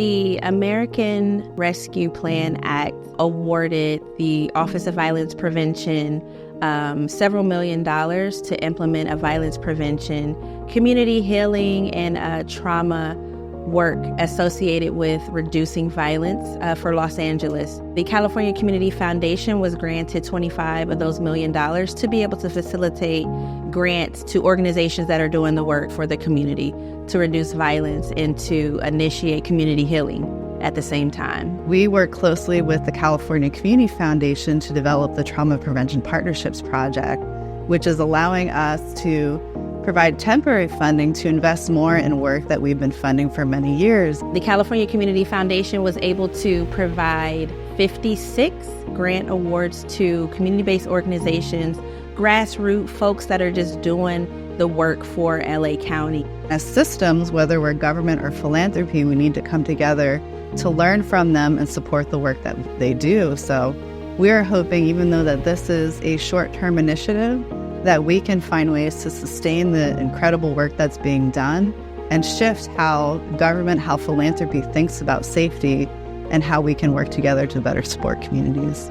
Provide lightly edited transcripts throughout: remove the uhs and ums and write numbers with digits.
The American Rescue Plan Act awarded the Office of Violence Prevention several $1 million to implement a violence prevention, community healing, and trauma work associated with reducing violence for Los Angeles. The California Community Foundation was granted 25 of those $1 million to be able to facilitate grants to organizations that are doing the work for the community to reduce violence and to initiate community healing at the same time. We work closely with the California Community Foundation to develop the Trauma Prevention Partnerships Project, which is allowing us to provide temporary funding to invest more in work that we've been funding for many years. The California Community Foundation was able to provide 56 grant awards to community-based organizations, grassroots folks that are just doing the work for LA County. As systems, whether we're government or philanthropy, we need to come together to learn from them and support the work that they do. So we're hoping, even though that this is a short-term initiative, that we can find ways to sustain the incredible work that's being done and shift how government, how philanthropy thinks about safety and how we can work together to better support communities.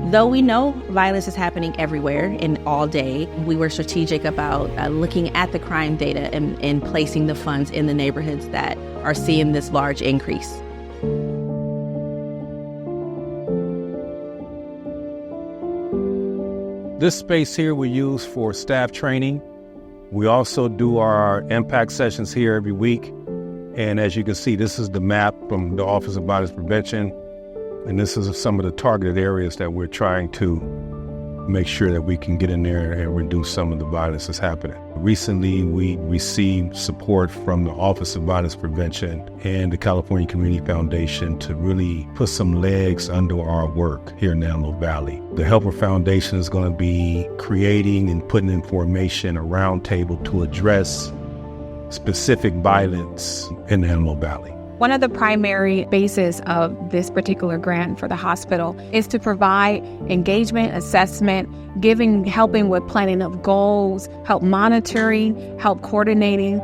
Though we know violence is happening everywhere and all day, we were strategic about looking at the crime data and placing the funds in the neighborhoods that are seeing this large increase. This space here we use for staff training. We also do our impact sessions here every week. And as you can see, this is the map from the Office of Violence Prevention. And this is some of the targeted areas that we're trying to make sure that we can get in there and reduce some of the violence that's happening. Recently, we received support from the Office of Violence Prevention and the California Community Foundation to really put some legs under our work here in the Antelope Valley. The Helper Foundation is going to be creating and putting in formation a roundtable to address specific violence in the Antelope Valley. One of the primary bases of this particular grant for the hospital is to provide engagement, assessment, helping with planning of goals, help monitoring, help coordinating.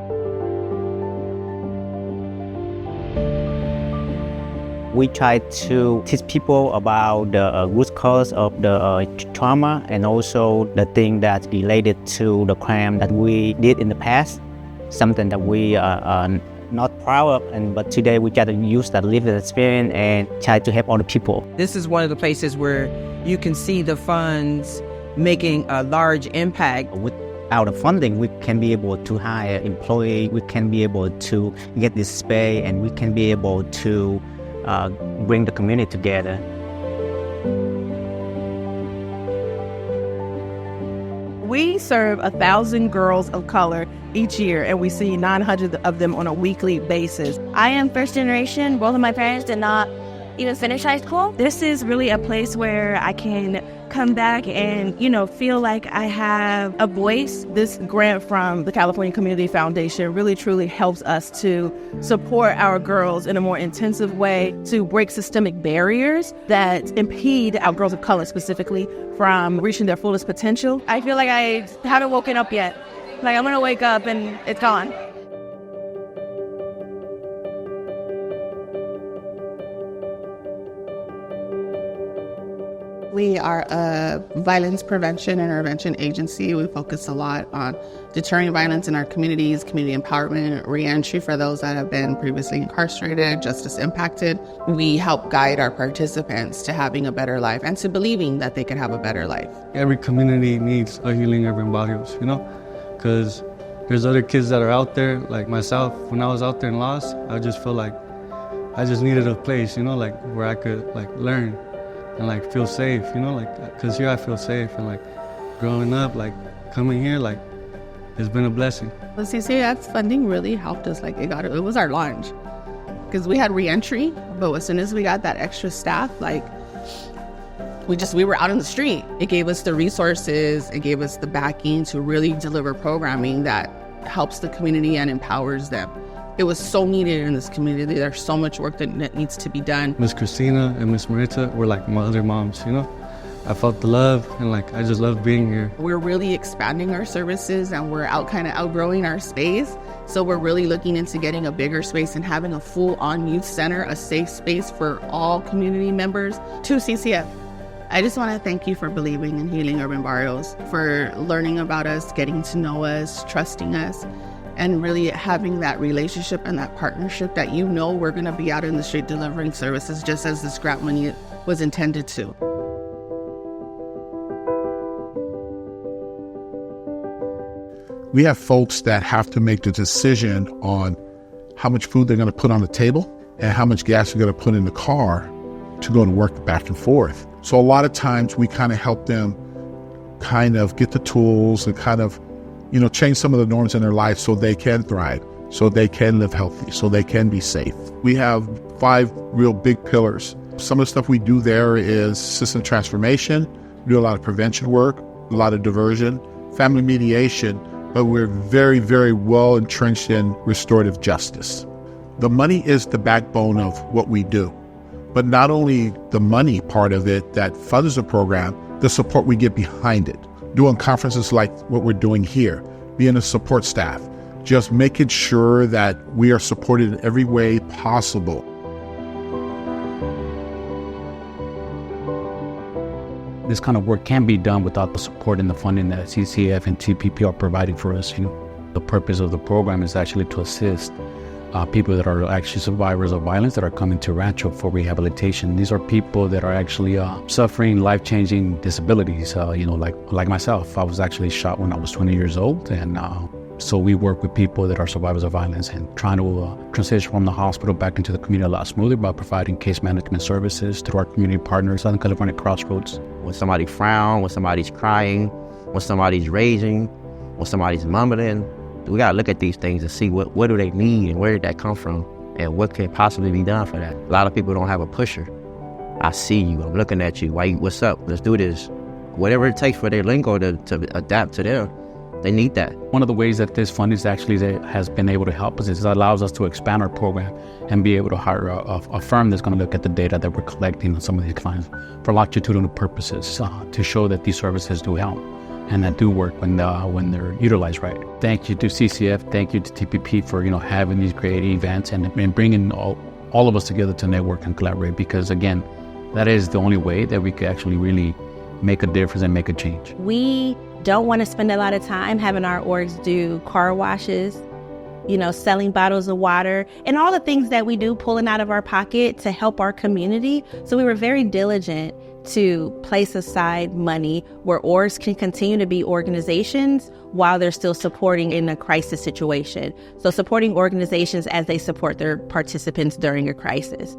We try to teach people about the root cause of the trauma and also the thing that's related to the crime that we did in the past, something that we are not proud of, but today we got to use that lived experience and try to help other people. This is one of the places where you can see the funds making a large impact. Without the funding, we can be able to hire employees, we can be able to get this space, and we can be able to bring the community together. We serve 1,000 girls of color each year, and we see 900 of them on a weekly basis. I am first generation. Both of my parents did not even finish high school. This is really a place where I can come back and, feel like I have a voice. This grant from the California Community Foundation really truly helps us to support our girls in a more intensive way, to break systemic barriers that impede our girls of color specifically from reaching their fullest potential. I feel like I haven't woken up yet. Like I'm gonna wake up and it's gone. We are a violence prevention and intervention agency. We focus a lot on deterring violence in our communities, community empowerment, reentry for those that have been previously incarcerated, justice impacted. We help guide our participants to having a better life and to believing that they can have a better life. Every community needs a healing urban barrios, because there's other kids that are out there, like myself. When I was out there and lost, I just felt like I just needed a place, where I could learn and feel safe, because here I feel safe, and growing up, coming here, it's been a blessing. The CCAS funding really helped us. It was our launch, because we had reentry, but as soon as we got that extra staff, we were out in the street. It gave us the resources, it gave us the backing to really deliver programming that helps the community and empowers them. It was so needed in this community. There's so much work that needs to be done. Miss Christina and Miss Marita were like my other moms, I felt the love, and like I just love being here. We're really expanding our services, and we're outgrowing our space. So we're really looking into getting a bigger space and having a full-on youth center, a safe space for all community members. To CCF, I just want to thank you for believing in Healing Urban Barrios, for learning about us, getting to know us, trusting us, and really having that relationship and that partnership that we're going to be out in the street delivering services just as this grant money was intended to. We have folks that have to make the decision on how much food they're going to put on the table and how much gas they're going to put in the car to go to work back and forth. So a lot of times we kind of help them kind of get the tools and kind of, change some of the norms in their life so they can thrive, so they can live healthy, so they can be safe. We have 5 real big pillars. Some of the stuff we do there is system transformation. We do a lot of prevention work, a lot of diversion, family mediation, but we're very, very well entrenched in restorative justice. The money is the backbone of what we do, but not only the money part of it that funds the program, the support we get behind it. Doing conferences like what we're doing here, being a support staff, just making sure that we are supported in every way possible. This kind of work can be done without the support and the funding that CCF and TPP are providing for us. The purpose of the program is actually to assist people that are actually survivors of violence that are coming to Rancho for rehabilitation. These are people that are actually suffering life-changing disabilities. Like myself, I was actually shot when I was 20 years old, and so we work with people that are survivors of violence and trying to transition from the hospital back into the community a lot smoother by providing case management services through our community partners, Southern California Crossroads. When somebody frowns, when somebody's crying, when somebody's raging, when somebody's mumbling, we gotta look at these things and see what do they need and where did that come from and what can possibly be done for that. A lot of people don't have a pusher. I see you, I'm looking at you, what's up, let's do this. Whatever it takes for their lingo to adapt to them, they need that. One of the ways that this fund is actually has been able to help us is it allows us to expand our program and be able to hire a firm that's going to look at the data that we're collecting on some of these clients for longitudinal purposes to show that these services do help and that do work when they're utilized right. Thank you to CCF, thank you to TPP for having these great events and bringing all of us together to network and collaborate, because again, that is the only way that we could actually really make a difference and make a change. We don't want to spend a lot of time having our orgs do car washes, selling bottles of water, and all the things that we do pulling out of our pocket to help our community. So we were very diligent to place aside money where orgs can continue to be organizations while they're still supporting in a crisis situation. So supporting organizations as they support their participants during a crisis.